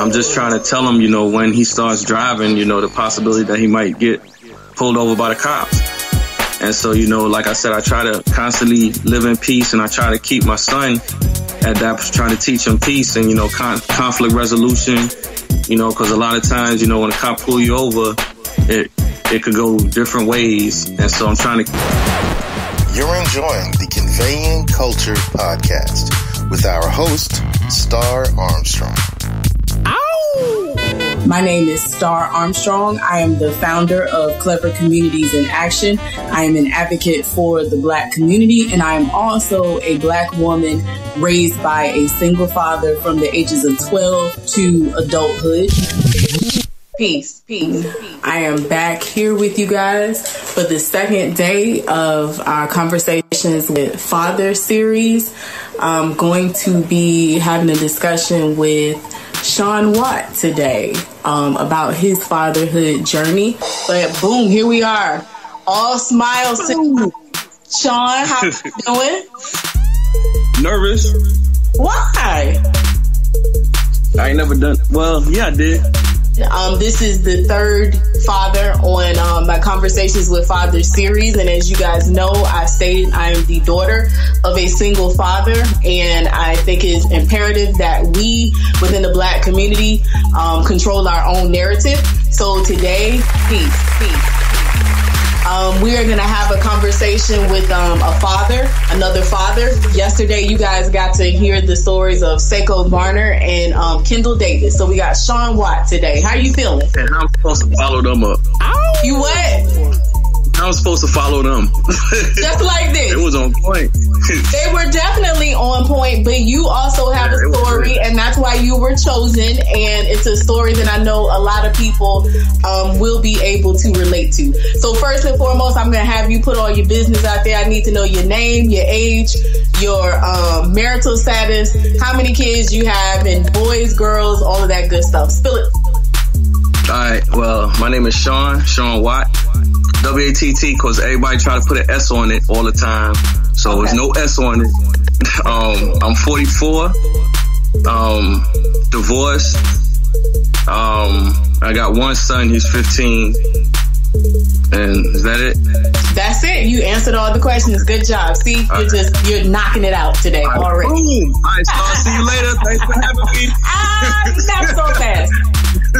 I'm just trying to tell him, you know, when he starts driving, you know, the possibility that he might get pulled over by the cops. And so, you know, like I said, I try to constantly live in peace, and I try to keep my son at that, trying to teach him peace and, you know, conflict resolution, you know, because a lot of times, you know, when a cop pull you over, it could go different ways. And so I'm trying to... You're enjoying the Conveying Culture podcast with our host, StarrArmstrong. My name is StarrArmstrong. I am the founder of Clever Communities in Action. I am an advocate for the Black community, and I am also a Black woman raised by a single father from the ages of 12 to adulthood. Peace. I am back here with you guys for the second day of our Conversations with Father series. I'm going to be having a discussion with Sean Watt today about his fatherhood journey. But boom, here we are. All smiles to Sean. How you doing? Nervous. Why? I ain't never done... Well, yeah, I did. This is the third father on my Conversations with Father series. And as you guys know, I stated I am the daughter of a single father. And I think it's imperative that we within the Black community control our own narrative. So today, peace. We are going to have a conversation with another father. Yesterday, you guys got to hear the stories of SekoVarner and Kendall Davis. So we got Sean Watt today. How are you feeling? And I'm supposed to follow them up. You what? I'm supposed to follow them. Just like this. It was on point. They were definitely on point, but you also have a story, and that's why you were chosen. And it's a story that I know a lot of people will be able to relate to. So first and foremost, I'm going to have you put all your business out there. I need to know your name, your age, your marital status, how many kids you have, and boys, girls, all of that good stuff. Spill it. All right. Well, my name is Sean Watt. W-A-T-T, because everybody try to put an S on it all the time. So there's no S on it. I'm 44. Divorced. I got one son, he's 15. And is that it? That's it. You answered all the questions. Good job. See, you're knocking it out today already. Boom. All right, so I'll see you later. Thanks for having me. Not so fast.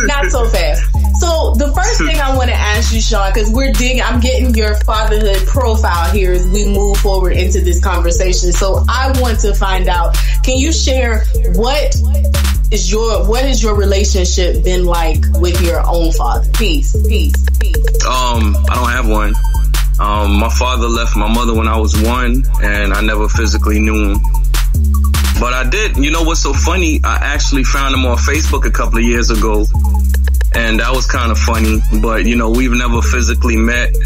Not so fast. So the first thing I want to ask you, Sean, because I'm getting your fatherhood profile here as we move forward into this conversation. So I want to find out, can you share what is your relationship been like with your own father? Peace. I don't have one. My father left my mother when I was 1, and I never physically knew him. But I did. You know what's so funny? I actually found him on Facebook a couple of years ago, and that was kind of funny. But, you know, we've never physically met.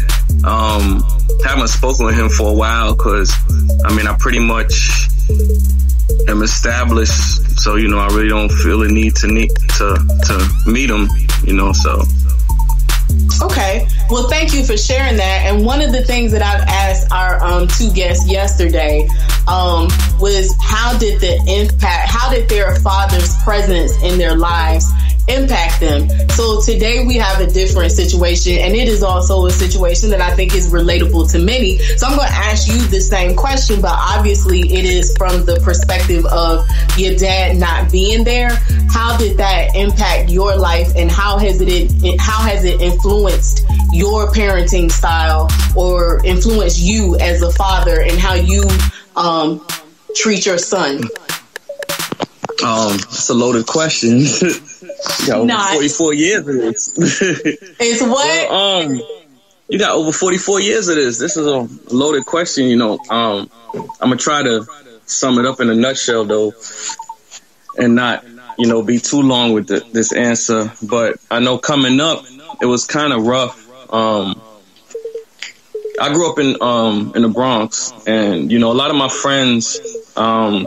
Haven't spoken with him for a while because, I mean, I pretty much am established. So, you know, I really don't feel the need to meet him, you know, so... Okay. Well, thank you for sharing that. And one of the things that I've asked our two guests yesterday was how did their father's presence in their lives impact them? So today we have a different situation, and it is also a situation that I think is relatable to many. So I'm going to ask you the same question, but obviously it is from the perspective of your dad not being there. How did that impact your life, and how has it influenced your parenting style, or influenced you as a father, and how you treat your son? It's a loaded question. You got over 44 years of this. It's what? Well, you got over 44 years of this. This is a loaded question, you know. I'm gonna try to sum it up in a nutshell, though, and not, you know, be too long with this answer. But I know coming up, it was kind of rough. I grew up in the Bronx, and, you know, a lot of my friends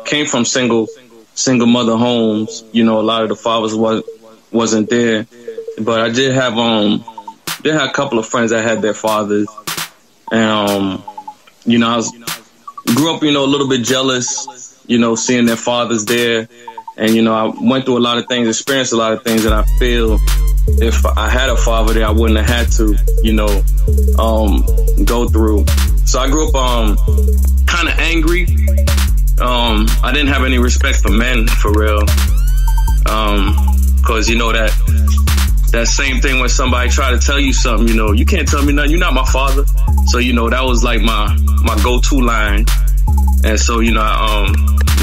came from single mother homes. You know, a lot of the fathers wasn't there, but I did have a couple of friends that had their fathers, and you know, I grew up, you know, a little bit jealous, you know, seeing their fathers there, And, you know, I went through a lot of things, experienced a lot of things that I feel if I had a father there, I wouldn't have had to, you know, go through. So I grew up kind of angry. I didn't have any respect for men, for real. Because, you know, that same thing when somebody try to tell you something, you know, you can't tell me nothing, you're not my father. So, you know, that was like my go-to line. And so, you know, I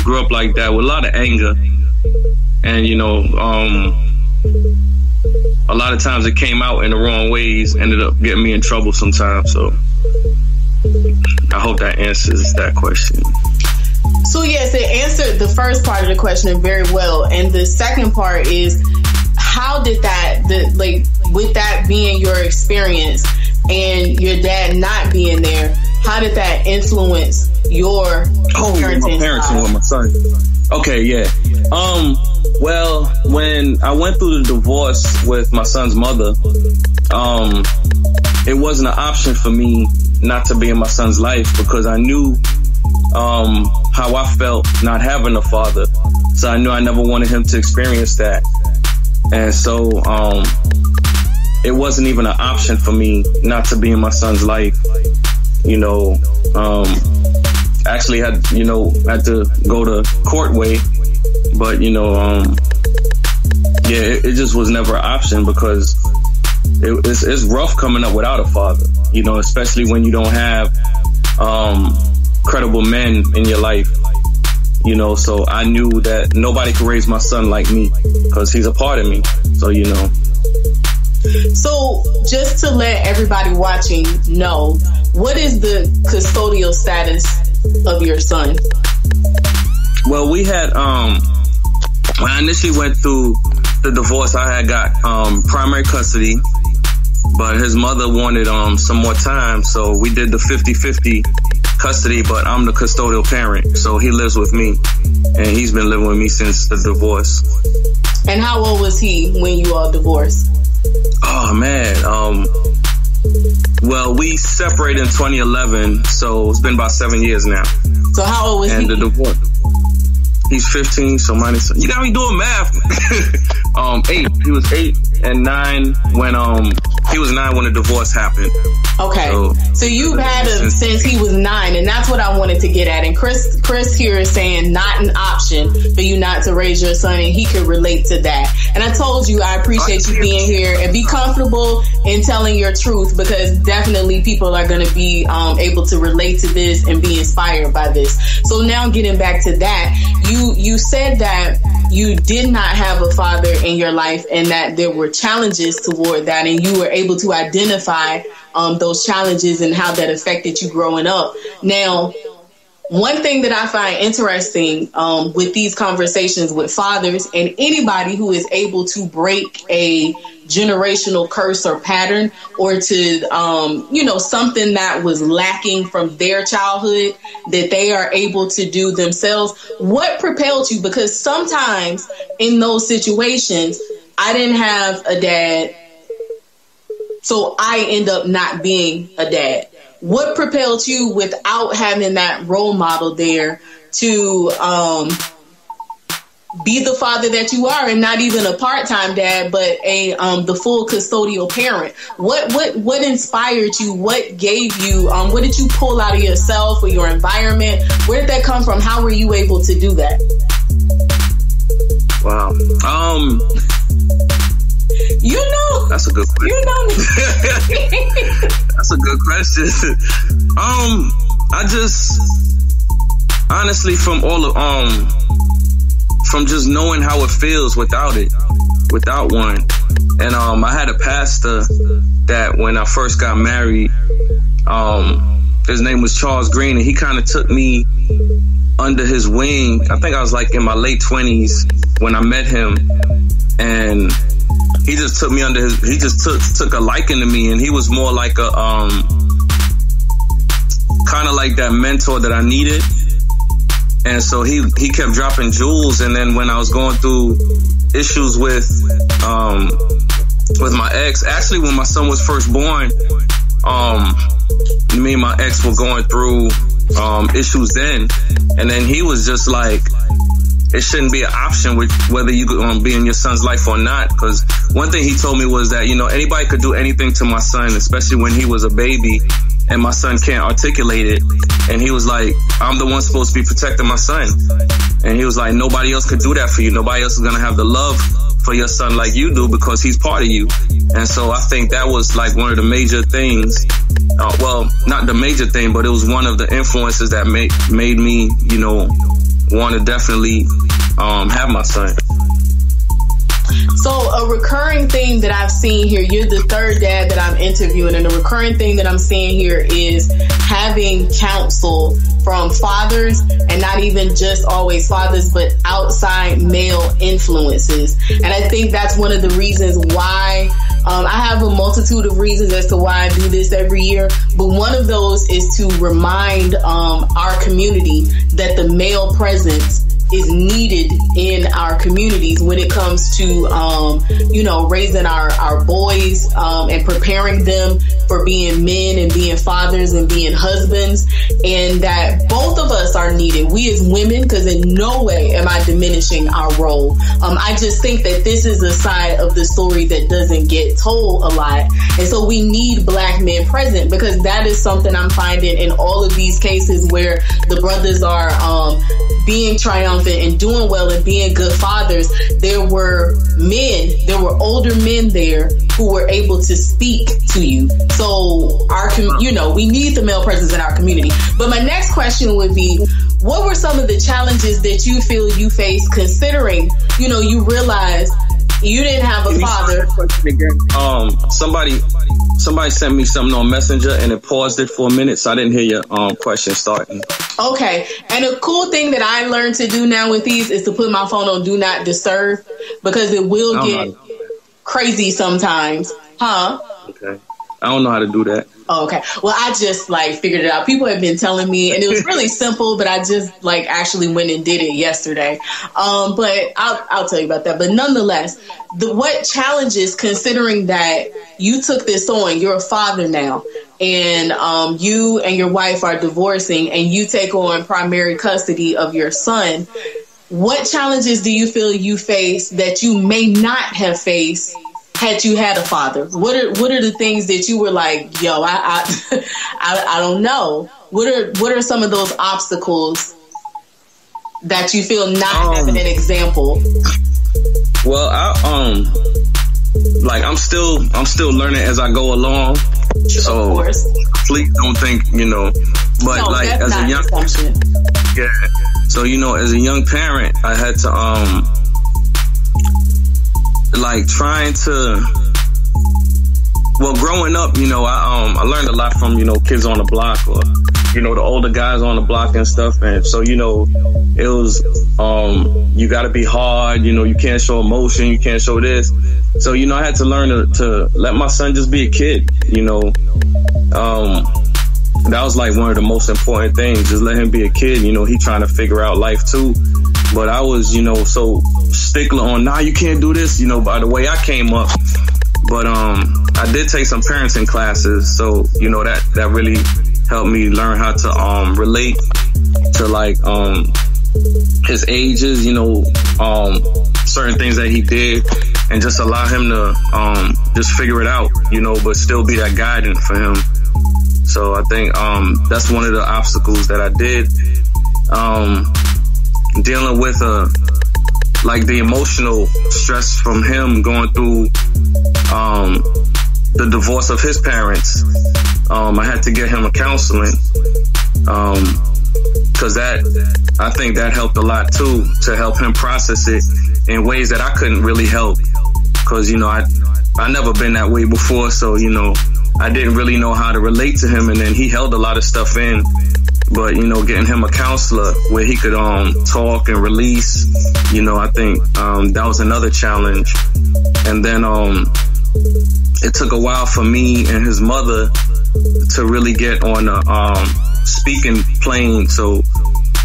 grew up like that with a lot of anger. And, you know, a lot of times it came out in the wrong ways, ended up getting me in trouble sometimes. So I hope that answers that question. So yes, it answered the first part of the question very well. And the second part is, how did with that being your experience and your dad not being there, how did that influence your parenting? My parenting with my son. Okay, yeah. Well, when I went through the divorce with my son's mother, it wasn't an option for me not to be in my son's life, because I knew how I felt not having a father. So I knew I never wanted him to experience that. And so it wasn't even an option for me not to be in my son's life. You know, actually had to go the court way. But, you know, it just was never an option, because it's rough coming up without a father, you know, especially when you don't have credible men in your life, you know. So I knew that nobody could raise my son like me, because he's a part of me. So, you know. So just to let everybody watching know, what is the custodial status of your son? Well, we had, when I initially went through the divorce, I had got primary custody, but his mother wanted some more time, so we did the 50-50 custody, but I'm the custodial parent, so he lives with me, and he's been living with me since the divorce. And how old was he when you all divorced? Oh, man. Well, we separated in 2011, so it's been about 7 years now. So how old was he? And the divorce. He's 15, so minus. You got me doing math. 8. He was 8 and 9 when he was 9 when the divorce happened. Okay, so you've had him since he was 9, and that's what I wanted to get at. And Chris here is saying not an option for you not to raise your son, and he could relate to that. And I told you I appreciate you being here, and be comfortable in telling your truth, because definitely people are going to be able to relate to this and be inspired by this. So now getting back to that, you said that you did not have a father in your life, and that there were challenges toward that, and you were able to identify those challenges and how that affected you growing up. Now, one thing that I find interesting with these conversations with fathers, and anybody who is able to break a generational curse or pattern, or to, something that was lacking from their childhood that they are able to do themselves, what propelled you? Because sometimes in those situations, I didn't have a dad, so I end up not being a dad. What propelled you, without having that role model there, to be the father that you are, and not even a part-time dad, but the full custodial parent? What inspired you? What gave you? What did you pull out of yourself or your environment? Where did that come from? How were you able to do that? Wow. That's a good question. You know me. That's a good question. I just, honestly, from just knowing how it feels without one. And I had a pastor that when I first got married, his name was Charles Green, and he kind of took me under his wing. I think I was like in my late 20s when I met him, and he just took me under his, he just took a liking to me, and he was more like a, kind of like that mentor that I needed. And so he kept dropping jewels. And then when I was going through issues with my ex, actually when my son was first born, me and my ex were going through issues then. And then he was just like, it shouldn't be an option with whether you be in your son's life or not. Because one thing he told me was that, you know, anybody could do anything to my son, especially when he was a baby and my son can't articulate it. And he was like, I'm the one supposed to be protecting my son. And he was like, nobody else could do that for you. Nobody else is going to have the love for your son like you do, because he's part of you. And so I think that was like one of the major things. Well, not the major thing, but it was one of the influences that made me, you know, want to definitely have my son. So a recurring theme that I've seen here, you're the third dad that I'm interviewing, and the recurring thing that I'm seeing here is having counsel from fathers, and not even just always fathers, but outside male influences. And I think that's one of the reasons why I have a multitude of reasons as to why I do this every year, but one of those is to remind our community that the male presence is needed in our communities when it comes to, you know, raising our boys and preparing them for being men and being fathers and being husbands, and that both of us are needed. We as women, because in no way am I diminishing our role. I just think that this is a side of the story that doesn't get told a lot. And so we need Black men present, because that is something I'm finding in all of these cases where the brothers are being triumphant and doing well and being good fathers. There were older men there who were able to speak to you. So you know, we need the male presence in our community. But my next question would be, what were some of the challenges that you feel you faced, considering, you know, you realized you didn't have a father? Somebody sent me something on Messenger and it paused it for a minute, so I didn't hear your question starting. Okay. And a cool thing that I learned to do now with these is to put my phone on Do Not Disturb, because it will get crazy sometimes. Huh? Okay. I don't know how to do that. Oh, okay. Well, I just figured it out. People have been telling me, and it was really simple, but I just actually went and did it yesterday. But I'll tell you about that. But nonetheless, what challenges, considering that you took this on, you're a father now, and you and your wife are divorcing, and you take on primary custody of your son. What challenges do you feel you face that you may not have faced had you had a father? What are the things that you were like, yo, I don't know. What are some of those obstacles that you feel not having an example? Well, I'm still learning as I go along. So of course, please don't think, you know, but no, as a young parent, yeah. So, you know, as a young parent, I had to trying to, growing up, you know, I learned a lot from, you know, kids on the block, or, you know, the older guys on the block and stuff. And so, you know, it was, you got to be hard, you know, you can't show emotion, you can't show this. So, you know, I had to learn to let my son just be a kid, you know. That was one of the most important things, just let him be a kid. You know, he trying to figure out life too. But I was, you know, so stickler on, you can't do this, you know, by the way I came up. But I did take some parenting classes, so, you know, that really helped me learn how to relate to his ages, you know, certain things that he did, and just allow him to just figure it out, you know, but still be that guidance for him. So I think that's one of the obstacles that I did. Dealing with the emotional stress from him going through the divorce of his parents. I had to get him a counseling, because I think that helped a lot too, to help him process it in ways that I couldn't really help, because, you know, I never been that way before. So, you know, I didn't really know how to relate to him, and then he held a lot of stuff in. But, you know, getting him a counselor where he could talk and release, you know, I think that was another challenge. And then it took a while for me and his mother to really get on a speaking plane. So,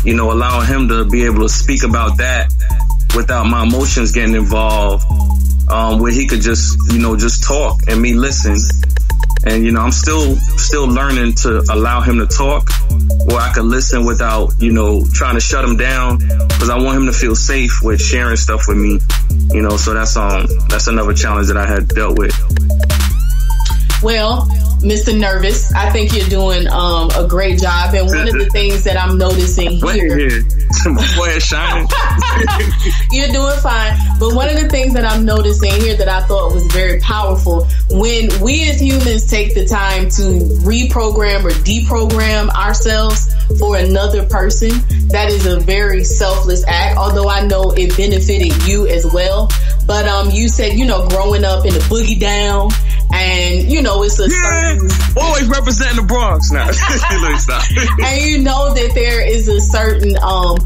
you know, allowing him to be able to speak about that without my emotions getting involved, where he could just, you know, just talk and me listen. And, you know, I'm still learning to allow him to talk, where I can listen without, you know, trying to shut him down, because I want him to feel safe with sharing stuff with me, you know. So that's another challenge that I had dealt with. Well, Mr. Nervous, I think you're doing a great job. And one of the things that I'm noticing here... Go ahead, shining. You're doing fine. But one of the things that I'm noticing here that I thought was very powerful, when we as humans take the time to reprogram or deprogram ourselves for another person, that is a very selfless act, although I know it benefited you as well. But you said, you know, growing up in the boogie down, and, you know, it's a certain... Always representing the Bronx now. And you know that there is a certain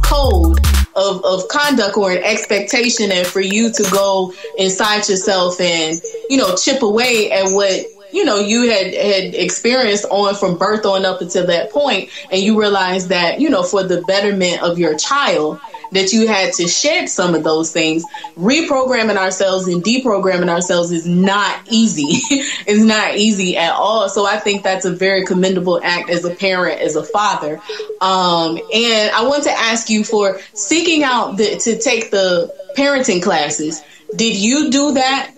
code of conduct or an expectation, and for you to go inside yourself and, you know, chip away at what, you know, you had experienced on from birth on up until that point, and you realize that, you know, for the betterment of your child, that you had to shed some of those things. Reprogramming ourselves and deprogramming ourselves is not easy. It's not easy at all. So I think that's a very commendable act as a parent, as a father. And I want to ask you, for seeking out to take the parenting classes, did you do that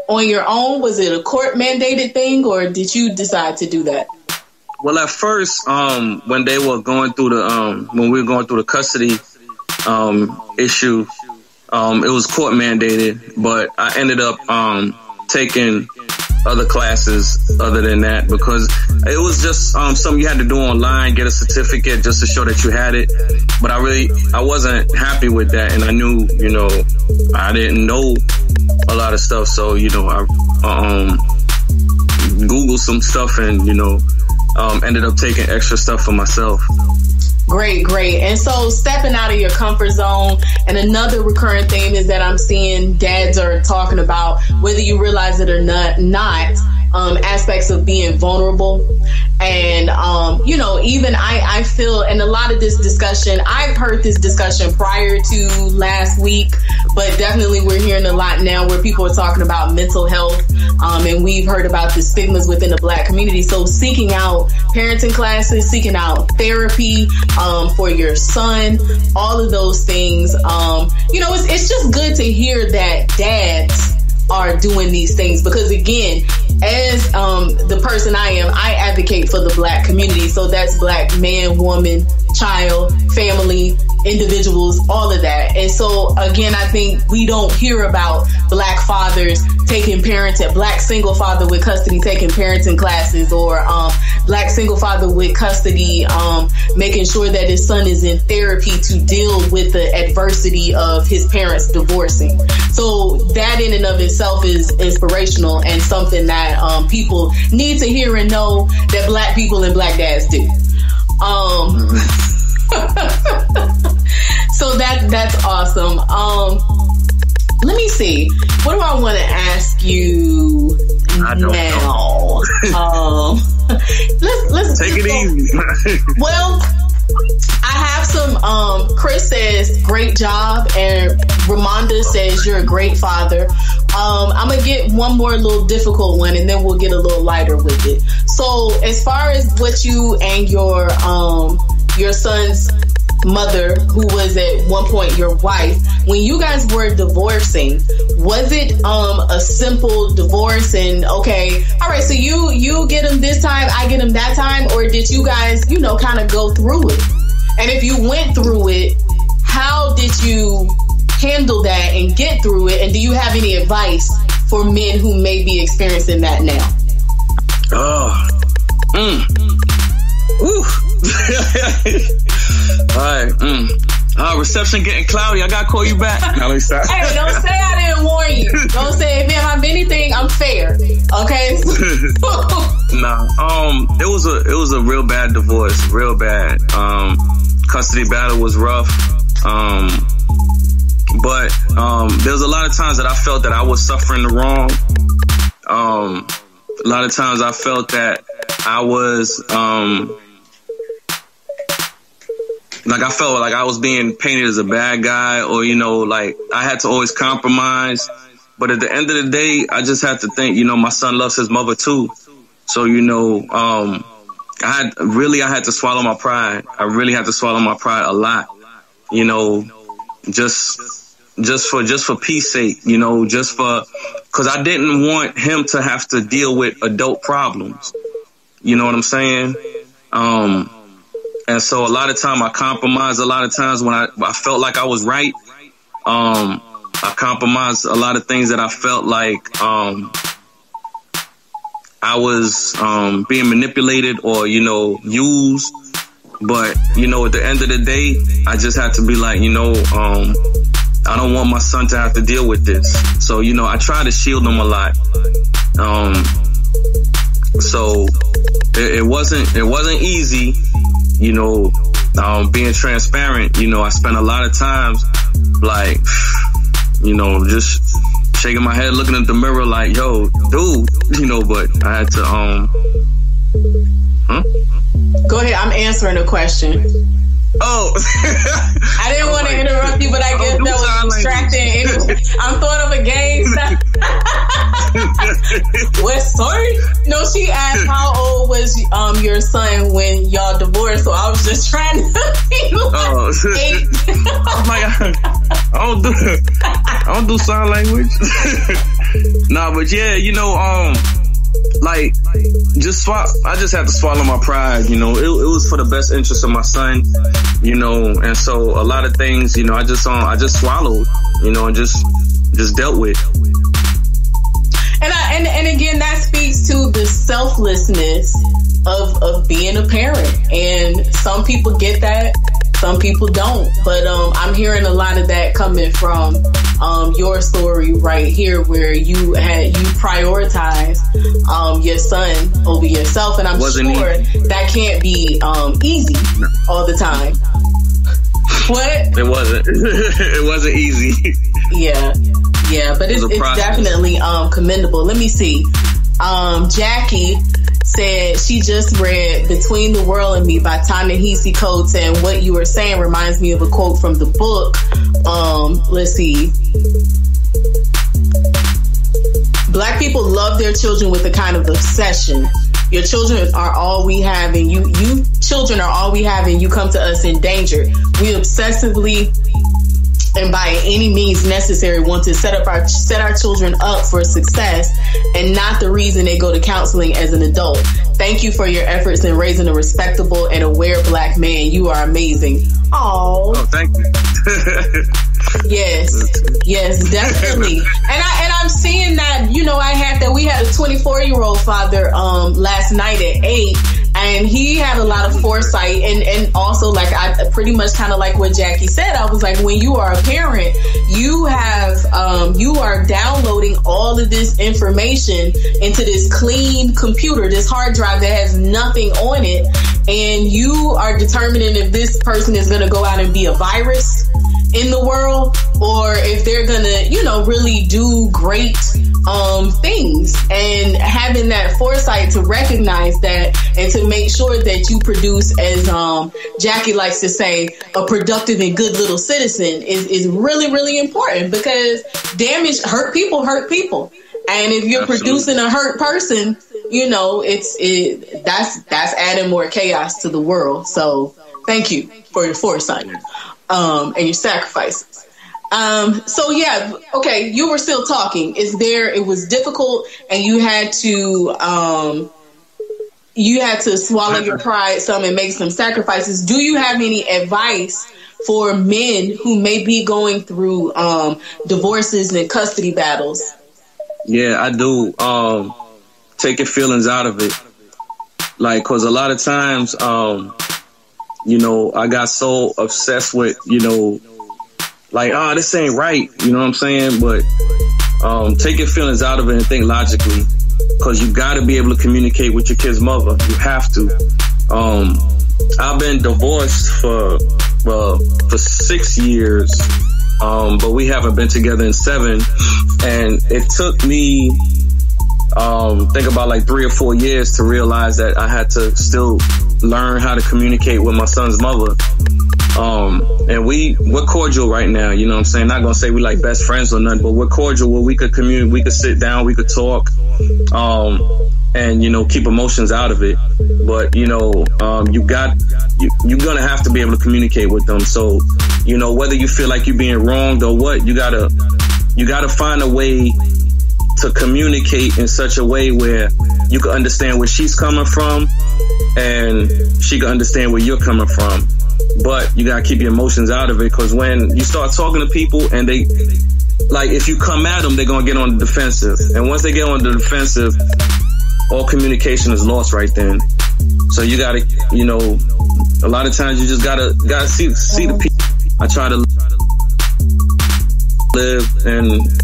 on your own? Was it a court mandated thing, or did you decide to do that? Well, at first, when they were going through when we were going through the custody issue, it was court mandated, but I ended up taking other classes other than that, because it was just something you had to do online, get a certificate just to show that you had it. But I wasn't happy with that, and I knew, you know, I didn't know a lot of stuff, so, you know, I Googled some stuff and, you know, ended up taking extra stuff for myself. Great. And so stepping out of your comfort zone, and another recurrent theme is that I'm seeing dads are talking about, whether you realize it or not, aspects of being vulnerable. And, you know, even I feel, and a lot of this discussion, I've heard this discussion prior to last week, but definitely we're hearing a lot now where people are talking about mental health. And we've heard about the stigmas within the Black community. So seeking out parenting classes, seeking out therapy for your son, all of those things. You know, it's just good to hear that dads are doing these things, because again, as the person I am, I advocate for the Black community. So that's Black man, woman, child, family, individuals, all of that. And so again, I think we don't hear about Black fathers taking Black single father with custody taking parenting classes, or Black single father with custody making sure that his son is in therapy to deal with the adversity of his parents divorcing. So that in and of itself is inspirational, and something that people need to hear and know that Black people and Black dads do. So that's awesome. Let me see. What do I want to ask you now? Let's take it easy. Well, I have some. Chris says great job, and Ramonda says you're a great father. I'm gonna get one more little difficult one, and then we'll get a little lighter with it. So, as far as what you and your son's mother, who was at one point your wife, when you guys were divorcing, was it a simple divorce and okay, all right, so you get him this time, I get him that time, or did you guys, you know, kind of go through it? And if you went through it, how did you handle that and get through it? And do you have any advice for men who may be experiencing that now? All right. Reception getting cloudy. I gotta call you back. No, let me stop. Hey, don't say I didn't warn you. Don't say, if I'm anything, I'm fair. Okay. Nah. It was a real bad divorce. Real bad. Custody battle was rough. But there was a lot of times that I felt that I was suffering the wrong. A lot of times I felt that I was I felt like I was being painted as a bad guy, or, you know, like I had to always compromise. But at the end of the day, I just had to think, you know, my son loves his mother too. So, you know, I had to swallow my pride. I really had to swallow my pride a lot, you know, just for peace sake, you know, cause I didn't want him to have to deal with adult problems. You know what I'm saying? And so a lot of time I compromised. A lot of times when I felt like I was right, I compromised a lot of things that I felt like I was being manipulated or, you know, used. But, you know, at the end of the day, I just had to be like, you know, I don't want my son to have to deal with this. So, you know, I try to shield him a lot. So it wasn't easy, you know, being transparent. You know, I spent a lot of times like, you know, just shaking my head, looking at the mirror like, yo, dude, you know, but I had to, Go ahead, I'm answering a question. Oh, I didn't want to interrupt you, but I guess that was distracting. I'm throwing up a game. Well, sorry. No, she asked how old was your son when y'all divorced, so I was just trying to be like 8. Oh my God. I don't do sign language. Nah, but yeah, you know, I just had to swallow my pride, you know. It was for the best interest of my son, you know, and so a lot of things, you know, I just swallowed, you know, and just dealt with. And again, that speaks to the selflessness of being a parent. And some people get that, some people don't. But I'm hearing a lot of that coming from your story right here, where you prioritized your son over yourself, and I'm sure that can't be easy all the time. What? It wasn't. It wasn't easy. Yeah, but it's definitely commendable. Let me see. Jackie said she just read Between the World and Me by Ta-Nehisi Coates, and what you were saying reminds me of a quote from the book. Let's see. Black people love their children with a kind of obsession. Your children are all we have, and you children are all we have, and you come to us in danger. We obsessively and by any means necessary want to set our children up for success, and not the reason they go to counseling as an adult. Thank you for your efforts in raising a respectable and aware Black man. You are amazing. Oh, thank you. Yes, definitely. And I'm seeing that, you know, we had a 24-year-old father last night at 8, and he had a lot of foresight, and also, like, I pretty much kind of like what Jackie said. I was like, when you are a parent, you are downloading all of this information into this clean computer, this hard drive that has nothing on it, and you are determining if this person is going to go out and be a virus in the world, or if they're gonna, you know, really do great things. And having that foresight to recognize that and to make sure that you produce, as Jackie likes to say, a productive and good little citizen is really, really important, because hurt people. And if you're producing a hurt person, you know, that's adding more chaos to the world. So thank you for your foresight. And your sacrifices. So yeah, okay, you were still talking. It was difficult, and you had to swallow your pride some and make some sacrifices. Do you have any advice for men who may be going through divorces and custody battles? Yeah, I do. Take your feelings out of it. Like, 'cause a lot of times, you know, I got so obsessed with, you know, like, this ain't right. You know what I'm saying? But take your feelings out of it and think logically, because you got to be able to communicate with your kid's mother. You have to. I've been divorced for 6 years, but we haven't been together in 7. And it took me, think about like 3 or 4 years to realize that I had to still learn how to communicate with my son's mother. And we're cordial right now, you know what I'm saying? Not gonna say we like best friends or nothing, but we're cordial where we could communicate, we could sit down, we could talk, and, you know, keep emotions out of it. But, you know, you're gonna have to be able to communicate with them. So, you know, whether you feel like you're being wronged or what, you gotta find a way to communicate in such a way where you can understand where she's coming from and she can understand where you're coming from. But you gotta keep your emotions out of it, because when you start talking to people and they, like, if you come at them, they're gonna get on the defensive. And once they get on the defensive, all communication is lost right then. So you gotta, you know, a lot of times you just gotta see the people. I try to live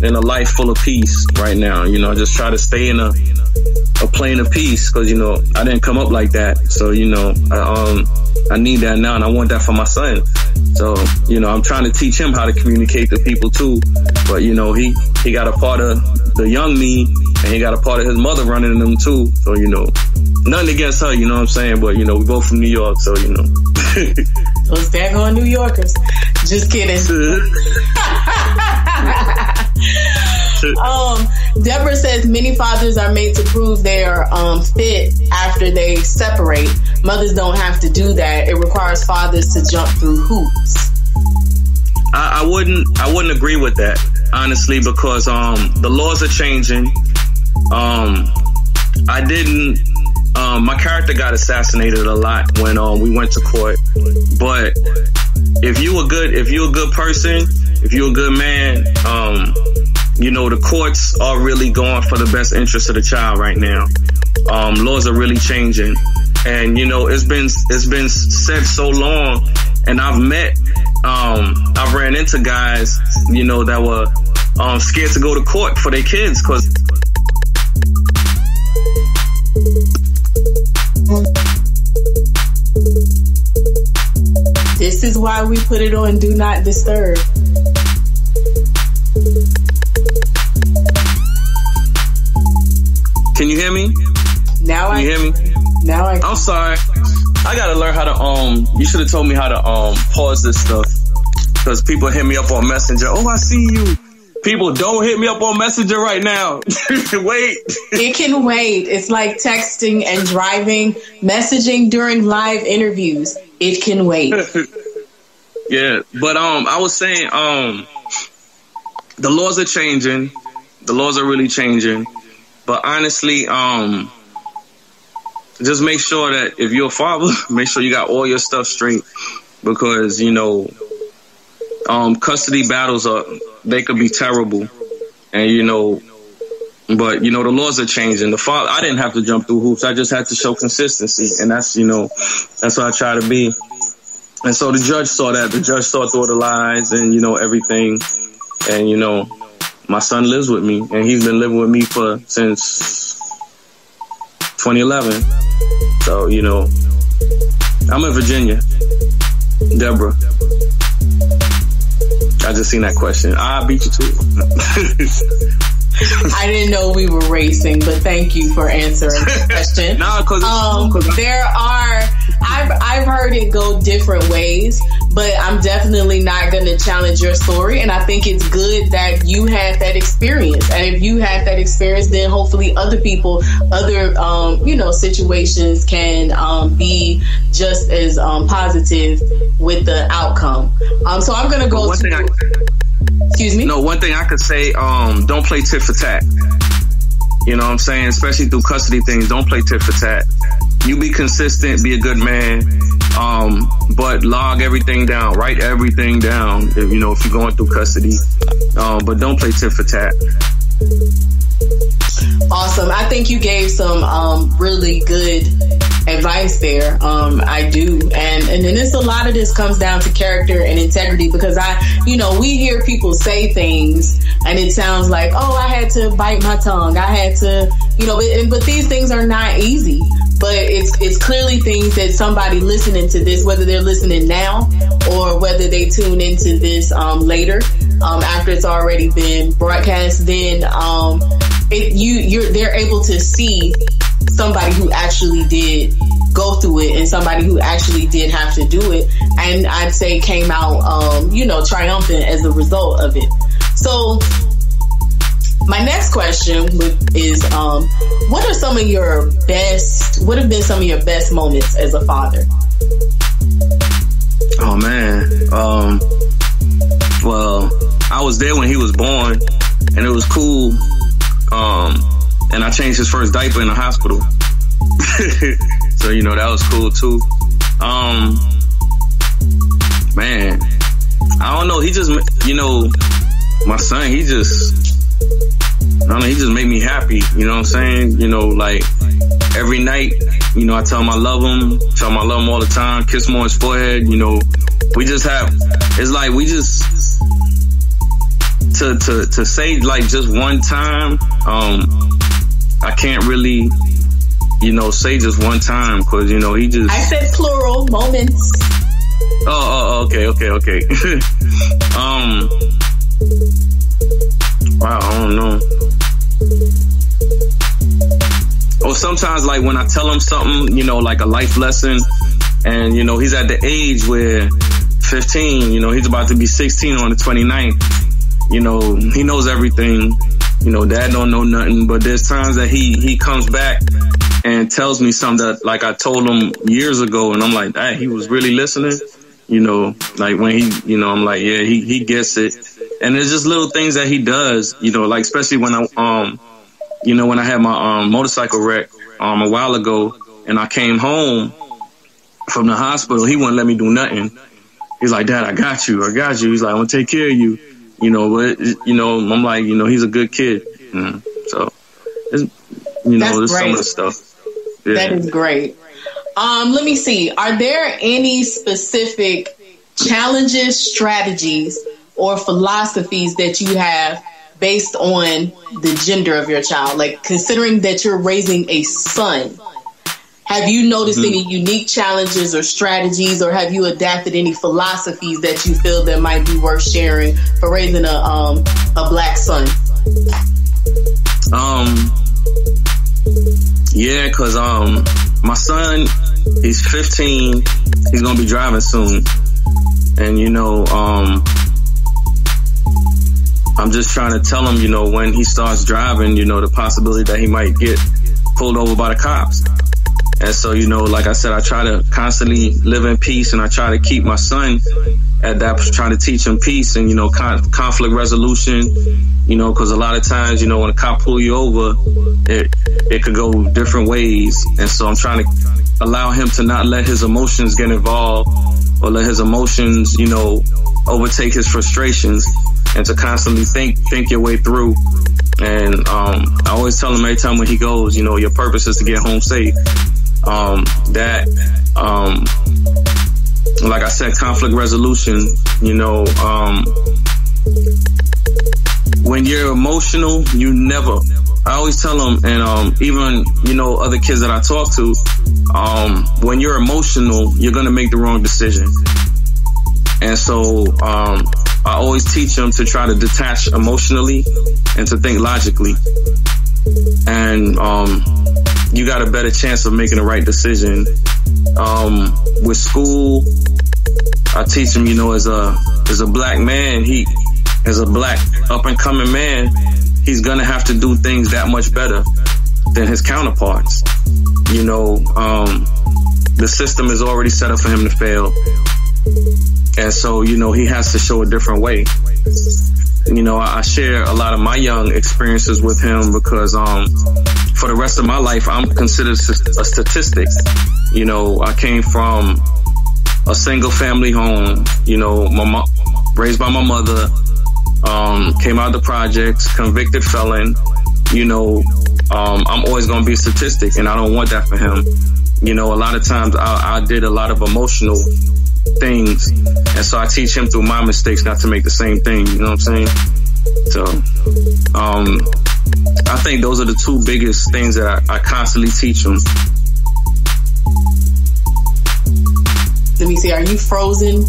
in a life full of peace right now. You know, just try to stay in a plane of peace, because, you know, I didn't come up like that. So, you know, I need that now, and I want that for my son. So, you know, I'm trying to teach him how to communicate to people too. But, you know, he got a part of the young me, and he got a part of his mother running in them too. So, you know, nothing against her, you know what I'm saying? But, you know, we both from New York, so, you know. Those daggone New Yorkers. Just kidding. Deborah says many fathers are made to prove they're fit after they separate. Mothers don't have to do that. It requires fathers to jump through hoops. I wouldn't agree with that, honestly, because the laws are changing. My character got assassinated a lot when we went to court. But if you're a good person, if you're a good man, you know, the courts are really going for the best interest of the child right now. Laws are really changing, and, you know, it's been said so long, and I've ran into guys, you know, that were scared to go to court for their kids, because this is why we put it on Do Not Disturb. Can you hear me? Can you hear me? Now I can. I'm sorry. I gotta learn how to you should have told me how to pause this stuff, because people hit me up on Messenger. Oh, I see you. People, don't hit me up on Messenger right now. Wait. It can wait. It's like texting and driving, messaging during live interviews. It can wait. Yeah, but I was saying the laws are changing. The laws are really changing. But honestly, just make sure that if you're a father, make sure you got all your stuff straight, because, you know, custody battles they could be terrible, and, you know, but, you know, the laws are changing. I didn't have to jump through hoops. I just had to show consistency, and that's, you know, that's what I try to be. And so the judge saw that. The judge saw through the lies and, you know, everything. And, you know, my son lives with me, and he's been living with me since 2011. So, you know, I'm in Virginia. Deborah. I just seen that question. I beat you to it. I didn't know we were racing, but thank you for answering the question. No, because I've heard it go different ways, but I'm definitely not going to challenge your story. And I think it's good that you had that experience. And if you had that experience, then hopefully other people, other situations can be just as positive with the outcome. So I'm going to go excuse me? No, one thing I could say, don't play tit for tat. You know what I'm saying? Especially through custody things, don't play tit for tat. You be consistent, be a good man, but log everything down, write everything down, if you're going through custody. But don't play tit for tat. Awesome. I think you gave some really good advice there. I do. And then a lot of this comes down to character and integrity, because we hear people say things and it sounds like, oh, I had to bite my tongue. I had to, but these things are not easy. But it's clearly things that somebody listening to this, whether they're listening now or whether they tune into this later, after it's already been broadcast, then they're able to see somebody who actually did go through it and somebody who actually did have to do it, and I'd say came out, triumphant as a result of it. So my next question is, what have been some of your best moments as a father? Oh man. Well, I was there when he was born, and it was cool. And I changed his first diaper in the hospital. So, that was cool too. Man, I don't know. He just, my son, he just made me happy. You know what I'm saying? Like every night, I tell him I love him, all the time, kiss him on his forehead. We just have, it's like we just, to say like just one time, I can't really, say just one time, because, he just... I said plural moments. Oh, okay. Wow, I don't know. Or sometimes, like, when I tell him something, like a life lesson, and, he's at the age where 15, he's about to be 16 on the 29th. He knows everything. Dad don't know nothing, but there's times that he comes back and tells me something that, like, I told him years ago, and I'm like, hey, he was really listening. Like when he, I'm like, yeah, he gets it. And there's just little things that he does, like especially when I had my motorcycle wreck a while ago, and I came home from the hospital, he wouldn't let me do nothing. He's like, Dad, I got you. He's like, I'm gonna take care of you. But I'm like, he's a good kid. So, it's, there's some of the stuff. Yeah. That is great. Let me see. Are there any specific challenges, strategies, or philosophies that you have based on the gender of your child? Like, considering that you're raising a son, have you noticed any unique challenges or strategies, or have you adapted any philosophies that you feel that might be worth sharing for raising a black son? Yeah, because my son, he's 15. He's gonna be driving soon, and I'm just trying to tell him, when he starts driving, the possibility that he might get pulled over by the cops. And so, like I said, I try to constantly live in peace, and I try to keep my son at that, try to teach him peace and, conflict resolution, because a lot of times, when a cop pull you over, it could go different ways. And so I'm trying to allow him to not let his emotions get involved, or let his emotions, overtake his frustrations, and to constantly think your way through. And I always tell him every time when he goes, your purpose is to get home safe. Like I said, conflict resolution, when you're emotional, I always tell them, and even, other kids that I talk to, when you're emotional, you're going to make the wrong decision. And so I always teach them to try to detach emotionally and to think logically. And you got a better chance of making the right decision. With school, I teach him, as a black man, as a black up and coming man, he's gonna have to do things that much better than his counterparts. The system is already set up for him to fail. And so, he has to show a different way. I share a lot of my young experiences with him because, for the rest of my life, I'm considered a statistic. I came from a single family home, raised by my mother, came out of the projects, convicted felon. I'm always going to be a statistic, and I don't want that for him. A lot of times I did a lot of emotional things, and so I teach him through my mistakes not to make the same thing. You know what I'm saying? So, I think those are the two biggest things that I constantly teach him. Let me see. Are you frozen?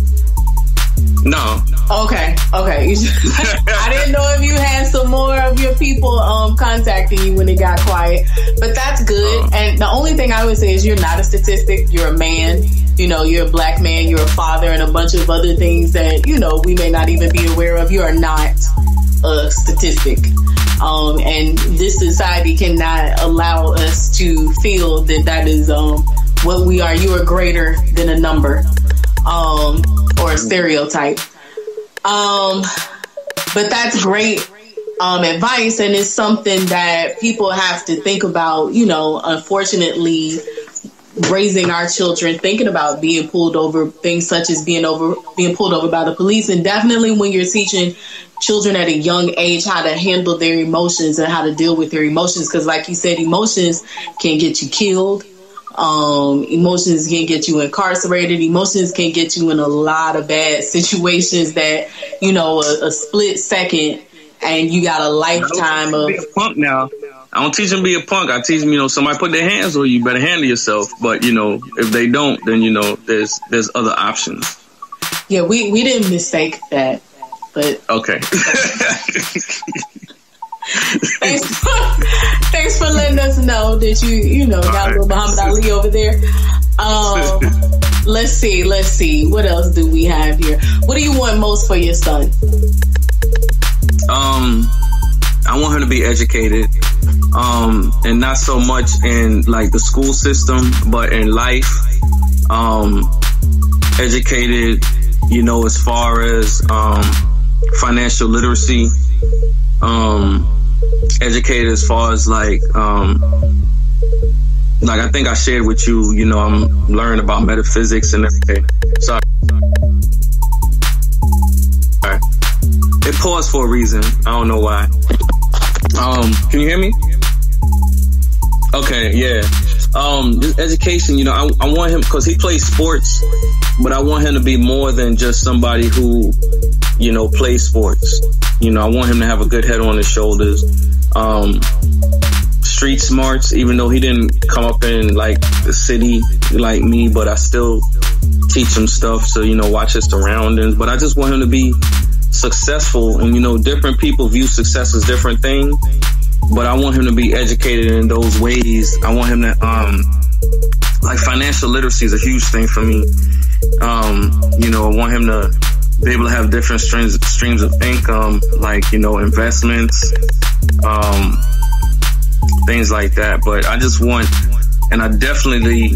No. Okay. I didn't know if you had some more of your people contacting you when it got quiet, but that's good. And the only thing I would say is you're not a statistic. You're a man. You know, you're a black man. You're a father, and a bunch of other things that we may not even be aware of. You are not a statistic. And this society cannot allow us to feel that is what we are. You are greater than a number or a stereotype. But that's great advice, and it's something that people have to think about. Unfortunately, raising our children, thinking about being pulled over, things such as being pulled over by the police, and definitely when you're teaching children at a young age how to handle their emotions and how to deal with their emotions, because like you said, emotions can get you killed. Emotions can get you incarcerated. Emotions can get you in a lot of bad situations that, a split second and you got a lifetime of... Be a punk now. I don't teach them to be a punk. I teach them, somebody put their hands on you, you better handle yourself. But, if they don't, then, there's other options. Yeah, we didn't mistake that, but... Okay. Thanks for letting us know that you got a little Muhammad Ali over there. Let's see. What else do we have here? What do you want most for your son? I want him to be educated, and not so much in like the school system, but in life. Educated, as far as financial literacy. Educated as far as like I think I shared with you, I'm learning about metaphysics and everything. Sorry. All right. It paused for a reason. I don't know why. Can you hear me? Okay, yeah. Just education, I want him, because he plays sports, but I want him to be more than just somebody who, plays sports. I want him to have a good head on his shoulders. Street smarts, even though he didn't come up in like the city like me, but I still teach him stuff. So, watch his surroundings. But I just want him to be successful. And, different people view success as different things. But I want him to be educated in those ways. I want him to, like financial literacy is a huge thing for me. I want him to be able to have different streams of income, like, investments, things like that. But I just want, and I definitely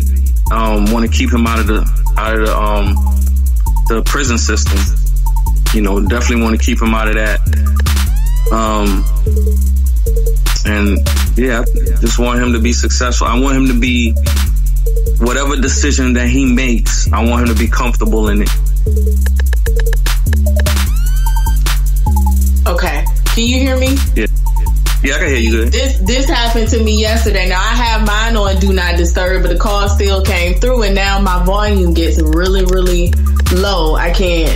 want to keep him out of the prison system. Definitely want to keep him out of that. And yeah, I just want him to be successful. I want him to be, whatever decision that he makes, I want him to be comfortable in it. Okay. Can you hear me? Yeah. Yeah, I can hear you good. This happened to me yesterday. Now, I have mine on Do Not Disturb, but the call still came through, and now my volume gets really, really low. I can't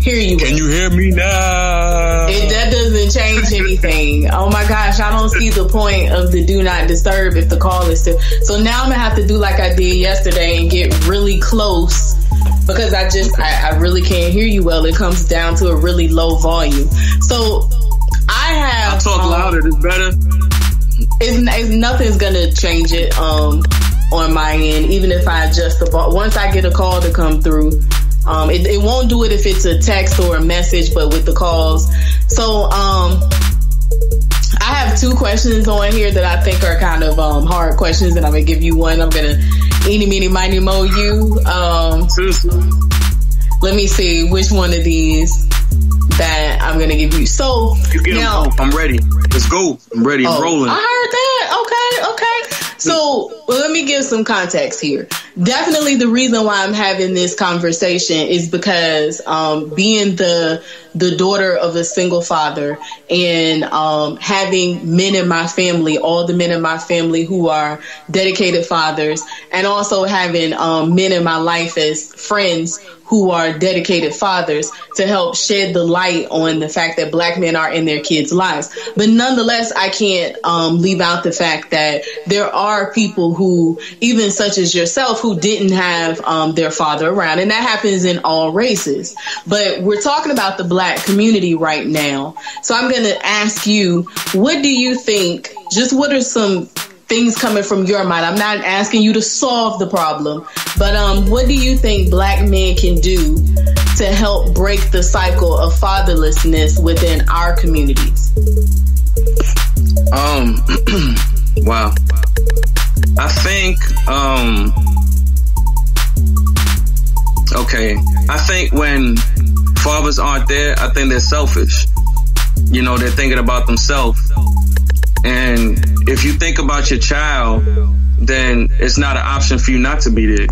hear you. Can you hear me now? That doesn't change anything. Oh my gosh, I don't see the point of the Do Not Disturb if the call is still. So now I'm going to have to do like I did yesterday and get really close, because I really can't hear you well. It comes down to a really low volume. So I'll talk louder. It's better. Nothing's gonna change it on my end, even if I adjust the volume. Once I get a call to come through, it won't do it if it's a text or a message, but with the calls. So I have two questions on here that I think are kind of hard questions, and I'm gonna give you one. I'm gonna eeny, meeny, miny, moe you. Let me see which one of these that I'm gonna give you. So you get now, them. I'm ready. Let's go. I'm ready. I'm rolling. I heard that. Okay. So let me give some context here. Definitely the reason why I'm having this conversation is because being the the daughter of a single father, and having men in my family, all the men in my family who are dedicated fathers, and also having men in my life as friends who are dedicated fathers to help shed the light on the fact that Black men are in their kids' lives. But nonetheless, I can't leave out the fact that there are people who, even such as yourself, who didn't have their father around. And that happens in all races. But we're talking about the Black community right now. So I'm going to ask you, what do you think, just what are some things coming from your mind? I'm not asking you to solve the problem, but what do you think Black men can do to help break the cycle of fatherlessness within our communities? Wow. I think, I think when fathers aren't there, I think they're selfish. You know, they're thinking about themselves. And if you think about your child, then it's not an option for you not to be there.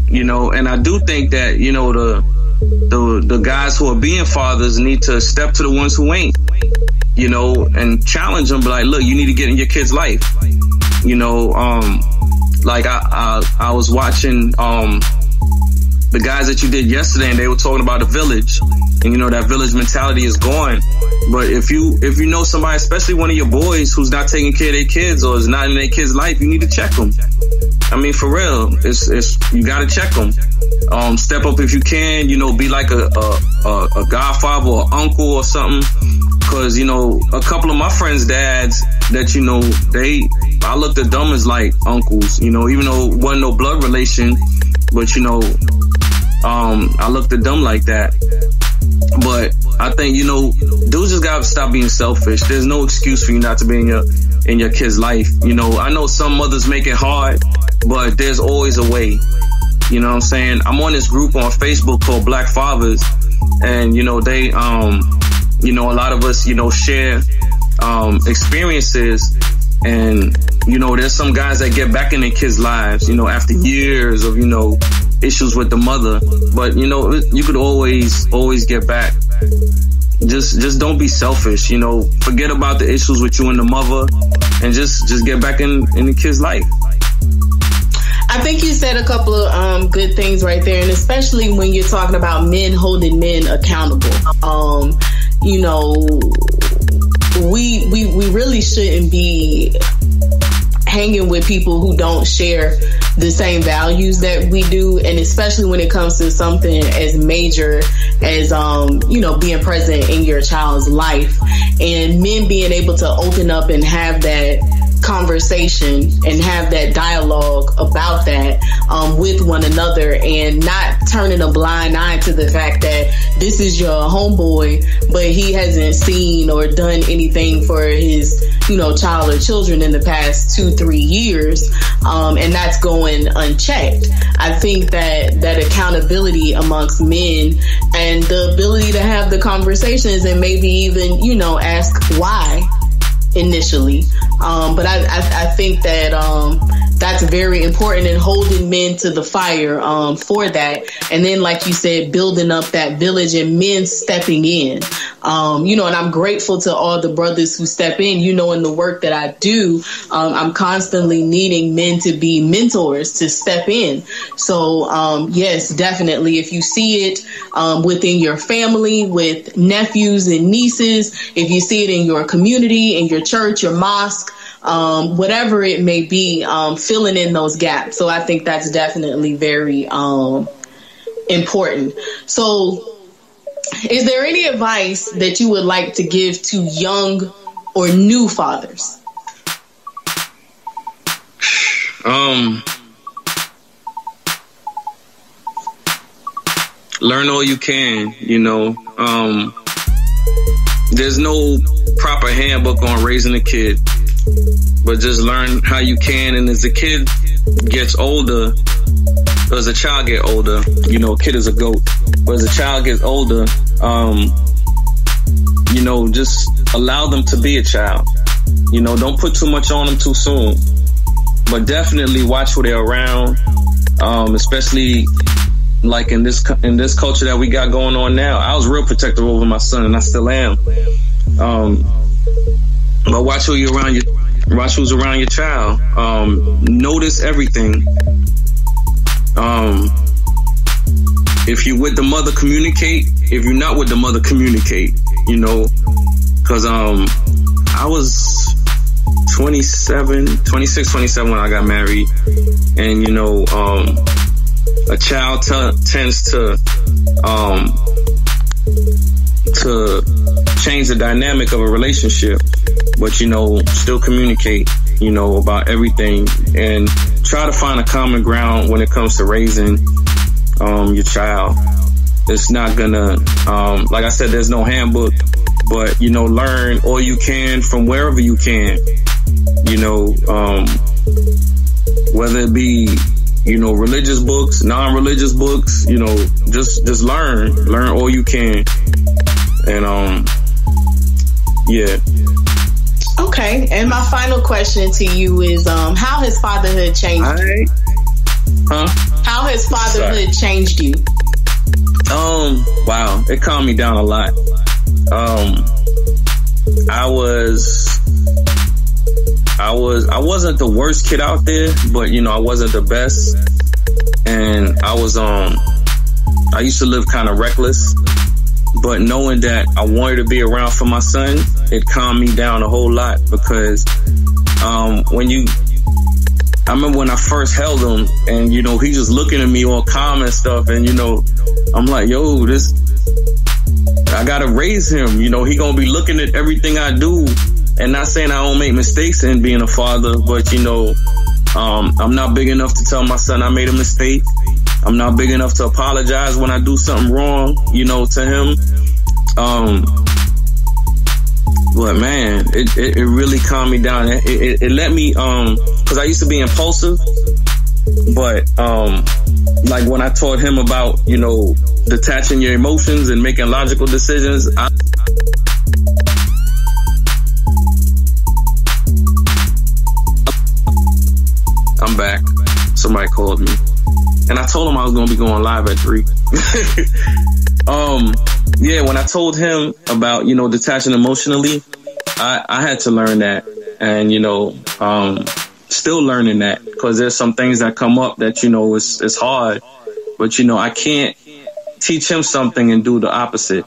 You know, and I do think that, you know, the guys who are being fathers need to step to the ones who ain't, you know, and challenge them, be like, look, you need to get in your kid's life. You know, like I was watching the guys that you did yesterday, and they were talking about a village, and you know that village mentality is gone. But if you know somebody, especially one of your boys, who's not taking care of their kids or is not in their kids' life, you need to check them. I mean, for real, it's you got to check them. Step up if you can. You know, be like a godfather or uncle or something. Because you know, a couple of my friends' dads that you know, I looked at them as like uncles. You know, even though it wasn't no blood relation, but you know. I looked at them like that. But I think, you know, dudes just gotta stop being selfish. There's no excuse for you not to be in your kid's life. You know, I know some mothers make it hard, but there's always a way. You know what I'm saying? I'm on this group on Facebook called BlackFathers, and you know, they you know, a lot of us, you know, share experiences, and you know, there's some guys that get back in their kids' lives, you know, after years of, you know, issues with the mother. But, you know, you could always get back. Just don't be selfish, you know, forget about the issues with you and the mother, and just get back in the kid's life. I think you said a couple of good things right there, and especially when you're talking about men holding men accountable. You know, we really shouldn't be hanging with people who don't share the same values that we do, and especially when it comes to something as major as you know, being present in your child's life, and men being able to open up and have that conversation and have that dialogue about that with one another, and not turning a blind eye to the fact that this is your homeboy, but he hasn't seen or done anything for his, you know, child or children in the past 2-3 years, and that's going unchecked. I think that accountability amongst men and the ability to have the conversations and maybe even, you know, ask why initially. But I think that that's very important, in holding men to the fire for that. And then, like you said, building up that village and men stepping in. You know, and I'm grateful to all the brothers who step in. You know, in the work that I do, I'm constantly needing men to be mentors, to step in. So, yes, definitely. If you see it within your family, with nephews and nieces, if you see it in your community, in your church, your mosque, whatever it may be, filling in those gaps. So I think that's definitely very important. So is there any advice that you would like to give to young or new fathers? Learn all you can, you know. There's no proper handbook on raising a kid, but just learn how you can. And as the kid gets older, or as a child get older, you know, a kid is a goat, but as a child gets older, you know, just allow them to be a child. You know, don't put too much on them too soon, but definitely watch who they're around, especially like in this culture that we got going on now, I was real protective over my son, and I still am. But watch who's around your child. Notice everything. If you with the mother, communicate. If you're not with the mother, communicate. You know, because I was 26, 27 when I got married, and you know, a child tends to change the dynamic of a relationship, but you know, still communicate, you know, about everything, and try to find a common ground when it comes to raising your child. It's not gonna, like I said, there's no handbook, but you know, learn all you can from wherever you can. You know, whether it be, you know, religious books, non-religious books, you know, just learn all you can. And, yeah. Okay. And my final question to you is, how has fatherhood changed you? How has fatherhood changed you? Wow. It calmed me down a lot. I wasn't the worst kid out there, but you know, I wasn't the best. And I used to live kind of reckless, but knowing that I wanted to be around for my son, it calmed me down a whole lot, because I remember when I first held him, and you know, he just looking at me all calm and stuff, and you know, I'm like, yo, I gotta raise him, you know, he gonna be looking at everything I do. And not saying I don't make mistakes in being a father, but you know, I'm not big enough to tell my son I made a mistake. I'm not big enough to apologize when I do something wrong, you know, to him. But man, it really calmed me down. It let me, cause I used to be impulsive, but, like when I taught him about, you know, detaching your emotions and making logical decisions, I'm back. Somebody called me, and I told him I was going to be going live at 3. Yeah, when I told him about, you know, detaching emotionally, I had to learn that, and you know, still learning that, because there's some things that come up that, you know, it's hard, but you know, I can't teach him something and do the opposite.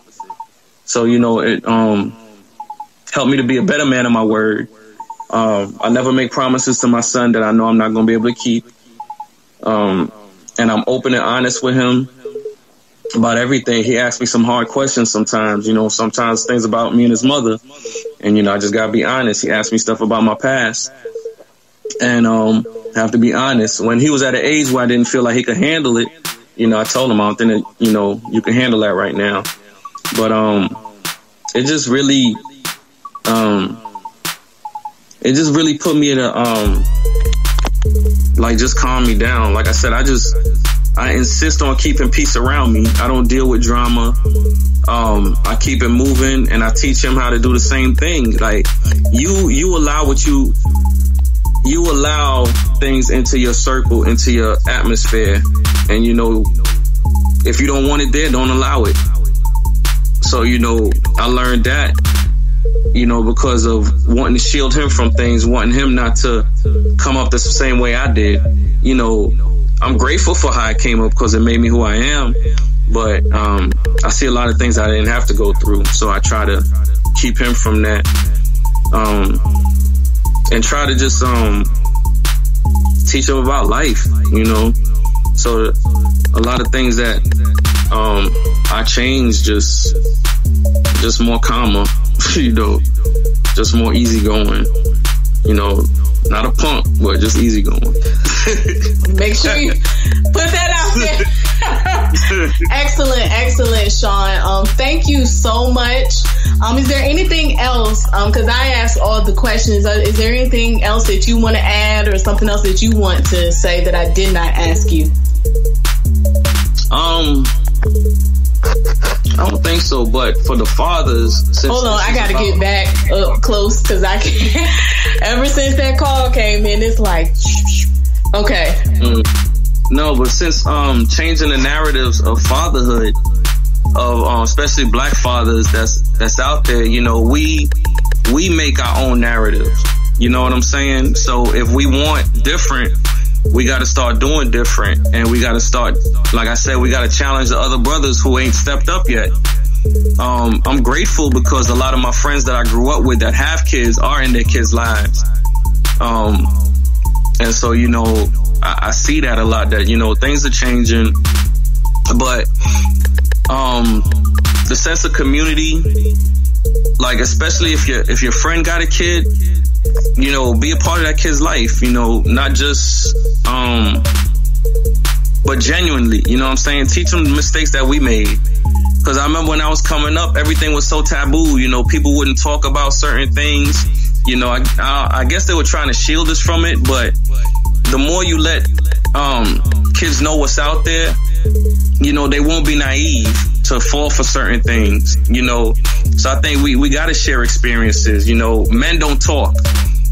So you know, it helped me to be a better man of my word. I never make promises to my son that I know I'm not going to be able to keep. And I'm open and honest with him about everything. He asks me some hard questions sometimes, you know, sometimes things about me and his mother. And, you know, I just got to be honest. He asked me stuff about my past. And I have to be honest. When he was at an age where I didn't feel like he could handle it, you know, I told him I don't think that, you know, you can handle that right now. But it just really put me in a, like, just calm me down. Like I said, I insist on keeping peace around me. I don't deal with drama. I keep it moving, and I teach him how to do the same thing. Like, you allow things into your circle, into your atmosphere. And, you know, if you don't want it there, don't allow it. So, you know, I learned that, you know, because of wanting to shield him from things, wanting him not to come up the same way I did. You know, I'm grateful for how I came up, because it made me who I am. But I see a lot of things I didn't have to go through. So I try to keep him from that. And try to just teach him about life, you know. So a lot of things that I changed, just more calmer, you know, just more easygoing, you know, not a punk, but just easygoing. Make sure you put that out there. Excellent, Sean. Thank you so much. Is there anything else? Because I asked all the questions. Is there anything else that you want to add, or something else that you want to say that I did not ask you? I don't think so, but for the fathers... Hold on, I gotta get back up close, because I can't... Ever since that call came in, it's like... Okay. No, but since changing the narratives of fatherhood, of especially Black fathers that's out there, you know, we make our own narratives. You know what I'm saying? So if we want different, we got to start doing different, and we got to start, like I said, we got to challenge the other brothers who ain't stepped up yet. I'm grateful because a lot of my friends that I grew up with that have kids are in their kids' lives. And so, you know, I see that a lot, that, you know, things are changing, but the sense of community, like especially if your friend got a kid, you know, be a part of that kid's life, you know, not just but genuinely, you know what I'm saying? Teach them the mistakes that we made. Because I remember when I was coming up, everything was so taboo, you know, people wouldn't talk about certain things. You know, I guess they were trying to shield us from it, but the more you let kids know what's out there, you know, they won't be naive to fall for certain things, you know. So I think we got to share experiences, you know. Men don't talk.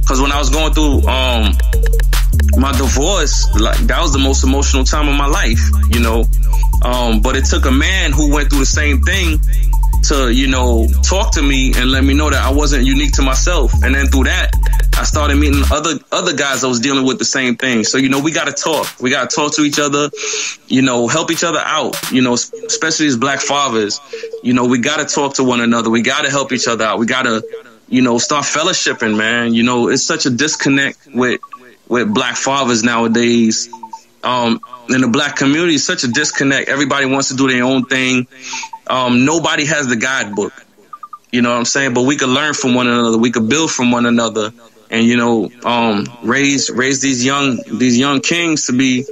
Because when I was going through my divorce, like, that was the most emotional time of my life, you know. But it took a man who went through the same thing to, you know, talk to me and let me know that I wasn't unique to myself. And then through that, I started meeting other guys that was dealing with the same thing. So, you know, we got to talk. We got to talk to each other, you know, help each other out, you know, especially as Black fathers. You know, we got to talk to one another. We got to help each other out. We got to, you know, start fellowshipping, man. You know, it's such a disconnect with Black fathers nowadays. In the Black community, it's such a disconnect. Everybody wants to do their own thing. Nobody has the guidebook. You know what I'm saying? But we could learn from one another. We could build from one another, and, you know, raise these young kings to be,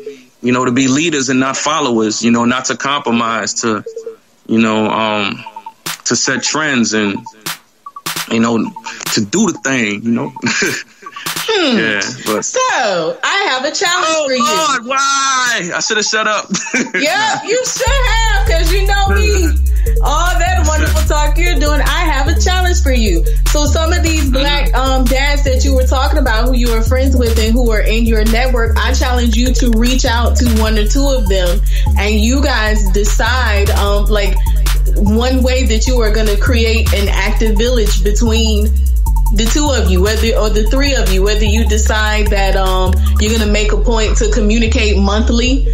you know, to be leaders and not followers. You know, not to compromise, to, you know, to set trends and, you know, to do the thing. You know. Yeah, but. So I have a challenge for you. Oh Lord, why? I should have shut up. Yeah, you should have, because you know me. All that wonderful talk you're doing, I have a challenge for you. So some of these Black dads that you were talking about, who you were friends with and who are in your network, I challenge you to reach out to one or two of them, and you guys decide, like, one way that you are going to create an active village between the two of you, or the three of you, whether you decide that you're going to make a point to communicate monthly,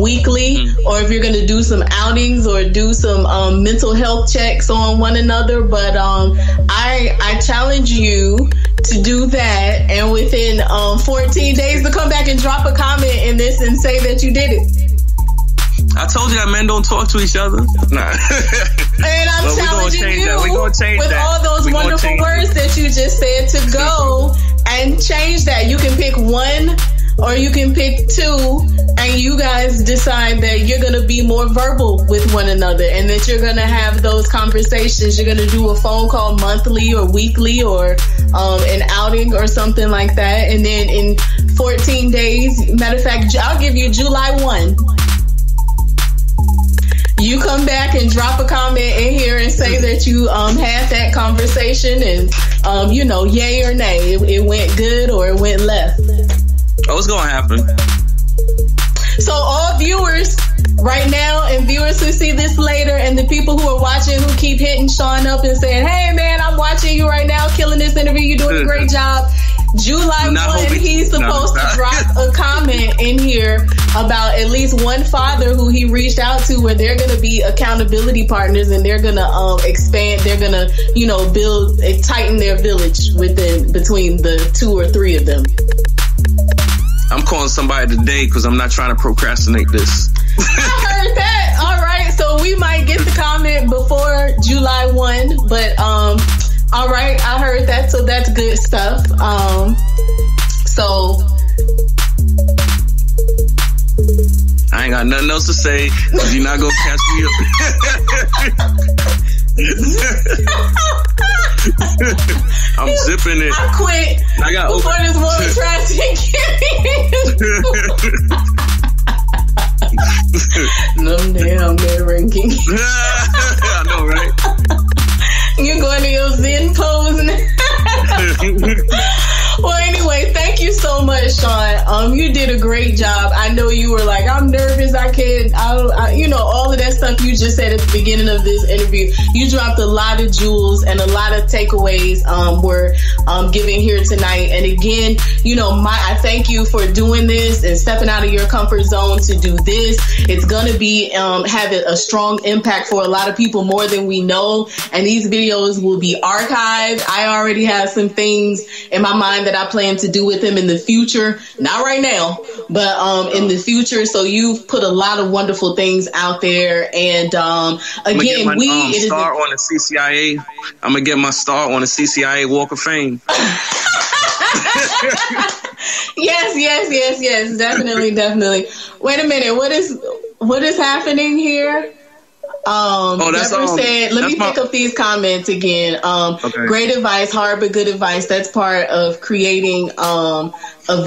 weekly, or if you're going to do some outings or do some mental health checks on one another. But I challenge you to do that, and within 14 days to come back and drop a comment in this and say that you did it. I told you that men don't talk to each other. Nah. And I'm challenging you with that. All those wonderful words that you just said to go and change that. You can pick one or you can pick two, and you guys decide that you're going to be more verbal with one another and that you're going to have those conversations. You're going to do a phone call monthly or weekly or an outing or something like that. And then in 14 days, matter of fact, I'll give you July 1. You come back and drop a comment in here and say that you had that conversation and, you know, yay or nay, it went good or it went left. Oh, what's going to happen? So all viewers right now and viewers who see this later and the people who are watching who keep hitting Sean up and saying, hey, man, I'm watching you right now, killing this interview. You're doing a great job. July 1, he's supposed to drop a comment in here about at least one father who he reached out to, where they're going to be accountability partners and they're going to expand. They're going to, you know, tighten their village between the two or three of them. I'm calling somebody today because I'm not trying to procrastinate this. I heard that. All right. So we might get the comment before July 1, but, all right, I heard that, so that's good stuff. So I ain't got nothing else to say. You're not gonna catch me up. I'm zipping it. I quit. I got before this woman tried to get me. Them damn bell king. I know, right? You're going to your Zen pose now. Well, anyway, thank you so much, much, Sean. You did a great job. I know you were like, I'm nervous. I can't, all of that stuff you just said at the beginning of this interview. You dropped a lot of jewels and a lot of takeaways we're giving here tonight. And again, I thank you for doing this and stepping out of your comfort zone to do this. It's going to be having a strong impact for a lot of people, more than we know. And these videos will be archived. I already have some things in my mind that I plan to do with them in the future. Not right now, but in the future. So you've put a lot of wonderful things out there. And again, Starr on the CCIA. I'm gonna get my Starr on the CCIA Walk of Fame. Yes. Definitely. Wait a minute. What is happening here? Deborah said, let me pick up these comments again. Okay. Great advice, hard but good advice. That's part of creating a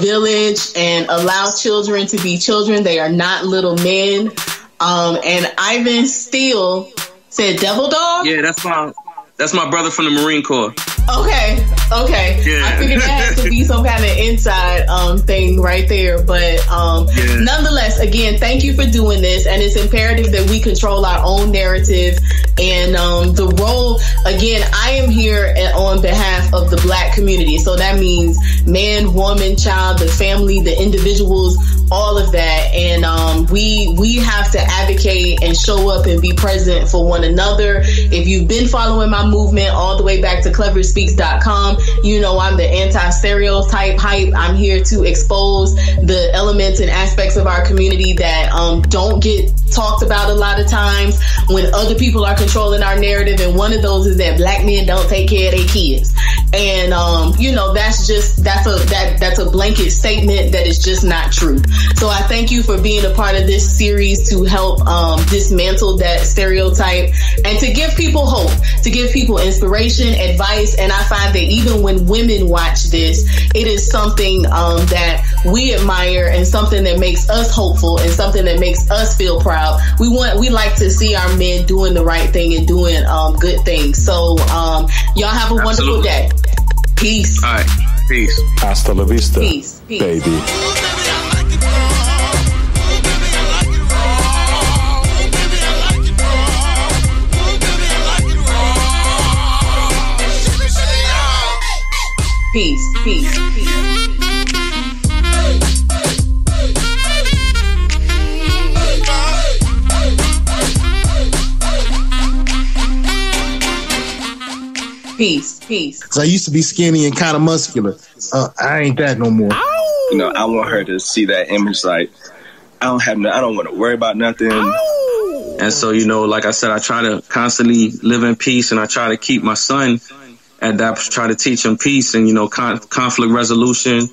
village and allow children to be children. They are not little men. And Ivan Steele said, devil dog? Yeah, that's my brother from the Marine Corps. Okay. Yeah. I figured that had to be some kind of inside thing right there. But nonetheless, again, thank you for doing this. And it's imperative that we control our own narrative and the role. Again, I am here on behalf of the Black community. So that means man, woman, child, the family, the individuals, all of that. And we have to advocate and show up and be present for one another. If you've been following my movement all the way back to cleverspeaks.com, I'm the anti-stereotype hype. I'm here to expose the elements and aspects of our community that don't get talked about a lot of times when other people are controlling our narrative. And one of those is that Black men don't take care of their kids. And that's a blanket statement that is just not true. So I thank you for being a part of this series to help dismantle that stereotype and to give people hope, to give people inspiration, advice. And I find that even when women watch this, it is something that we admire and something that makes us hopeful and something that makes us feel proud. We like to see our men doing the right thing and doing good things. So y'all have a wonderful day. Peace. All right. Peace. Hasta la vista. Peace. Baby. Peace. Peace. Cause I used to be skinny and kind of muscular. I ain't that no more. I want her to see that image like, I don't want to worry about nothing. And so, like I said, I try to constantly live in peace, and I try to keep my son at that, try to teach him peace and, conflict resolution,